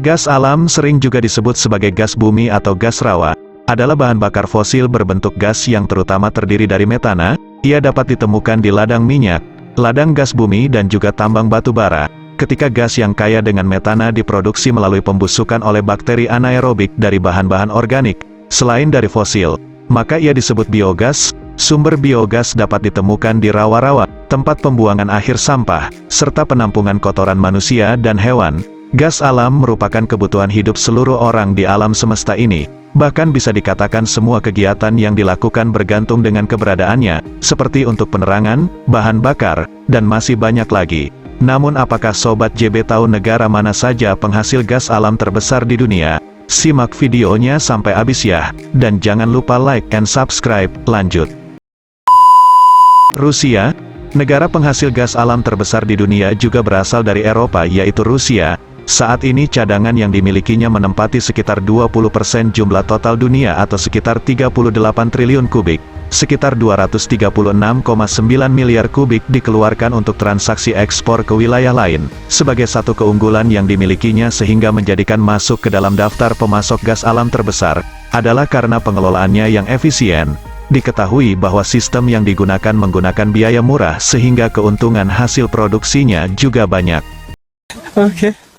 Gas alam, sering juga disebut sebagai gas bumi atau gas rawa, adalah bahan bakar fosil berbentuk gas yang terutama terdiri dari metana. Ia dapat ditemukan di ladang minyak, ladang gas bumi dan juga tambang batu bara. Ketika gas yang kaya dengan metana diproduksi melalui pembusukan oleh bakteri anaerobik dari bahan-bahan organik, selain dari fosil, maka ia disebut biogas. Sumber biogas dapat ditemukan di rawa-rawa, tempat pembuangan akhir sampah, serta penampungan kotoran manusia dan hewan. Gas alam merupakan kebutuhan hidup seluruh orang di alam semesta ini. Bahkan bisa dikatakan semua kegiatan yang dilakukan bergantung dengan keberadaannya, seperti untuk penerangan, bahan bakar, dan masih banyak lagi. Namun apakah Sobat JB tahu negara mana saja penghasil gas alam terbesar di dunia? Simak videonya sampai habis ya, dan jangan lupa like and subscribe. Lanjut. Rusia, negara penghasil gas alam terbesar di dunia, juga berasal dari Eropa, yaitu Rusia. Saat ini cadangan yang dimilikinya menempati sekitar 20% jumlah total dunia atau sekitar 38 triliun kubik. Sekitar 236,9 miliar kubik dikeluarkan untuk transaksi ekspor ke wilayah lain. Sebagai satu keunggulan yang dimilikinya sehingga menjadikan masuk ke dalam daftar pemasok gas alam terbesar, adalah karena pengelolaannya yang efisien. Diketahui bahwa sistem yang digunakan menggunakan biaya murah sehingga keuntungan hasil produksinya juga banyak.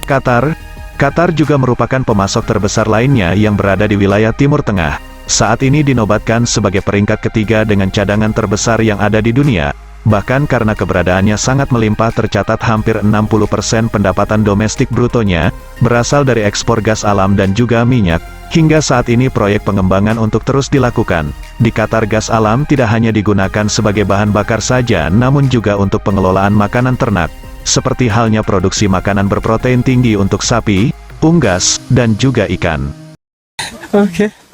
Qatar juga merupakan pemasok terbesar lainnya yang berada di wilayah Timur Tengah. Saat ini dinobatkan sebagai peringkat ketiga dengan cadangan terbesar yang ada di dunia. Bahkan karena keberadaannya sangat melimpah, tercatat hampir 60% pendapatan domestik brutonya berasal dari ekspor gas alam dan juga minyak. Hingga saat ini proyek pengembangan untuk terus dilakukan. Di Qatar, gas alam tidak hanya digunakan sebagai bahan bakar saja, namun juga untuk pengelolaan makanan ternak. Seperti halnya produksi makanan berprotein tinggi untuk sapi, unggas, dan juga ikan.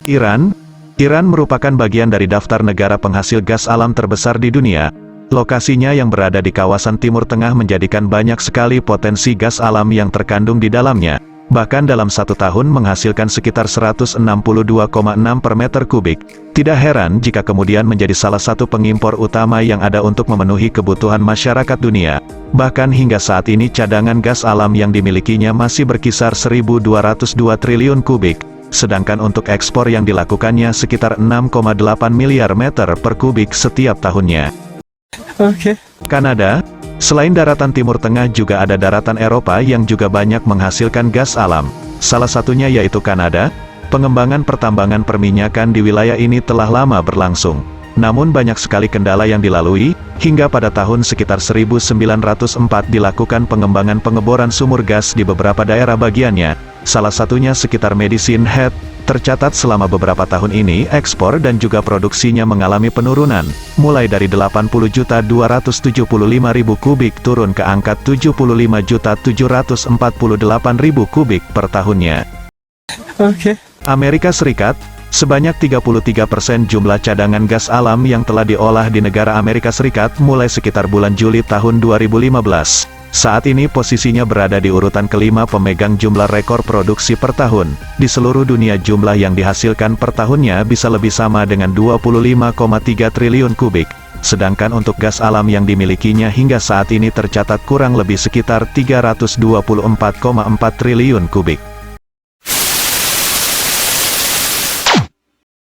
Iran merupakan bagian dari daftar negara penghasil gas alam terbesar di dunia. Lokasinya yang berada di kawasan Timur Tengah menjadikan banyak sekali potensi gas alam yang terkandung di dalamnya. Bahkan dalam satu tahun menghasilkan sekitar 162,6 per meter kubik. Tidak heran jika kemudian menjadi salah satu pengimpor utama yang ada untuk memenuhi kebutuhan masyarakat dunia. Bahkan hingga saat ini cadangan gas alam yang dimilikinya masih berkisar 1.202 triliun kubik. Sedangkan untuk ekspor yang dilakukannya sekitar 6,8 miliar meter per kubik setiap tahunnya. Kanada, selain daratan Timur Tengah juga ada daratan Eropa yang juga banyak menghasilkan gas alam. Salah satunya yaitu Kanada. Pengembangan pertambangan perminyakan di wilayah ini telah lama berlangsung. Namun banyak sekali kendala yang dilalui, hingga pada tahun sekitar 1904 dilakukan pengembangan pengeboran sumur gas di beberapa daerah bagiannya. Salah satunya sekitar Medicine Hat. Tercatat selama beberapa tahun ini ekspor dan juga produksinya mengalami penurunan, mulai dari 80.275.000 kubik turun ke angka 75.748.000 kubik per tahunnya. Amerika Serikat, sebanyak 33% jumlah cadangan gas alam yang telah diolah di negara Amerika Serikat mulai sekitar bulan Juli tahun 2015. Saat ini posisinya berada di urutan kelima pemegang jumlah rekor produksi per tahun. Di seluruh dunia jumlah yang dihasilkan per tahunnya bisa lebih sama dengan 25,3 triliun kubik. Sedangkan untuk gas alam yang dimilikinya hingga saat ini tercatat kurang lebih sekitar 324,4 triliun kubik.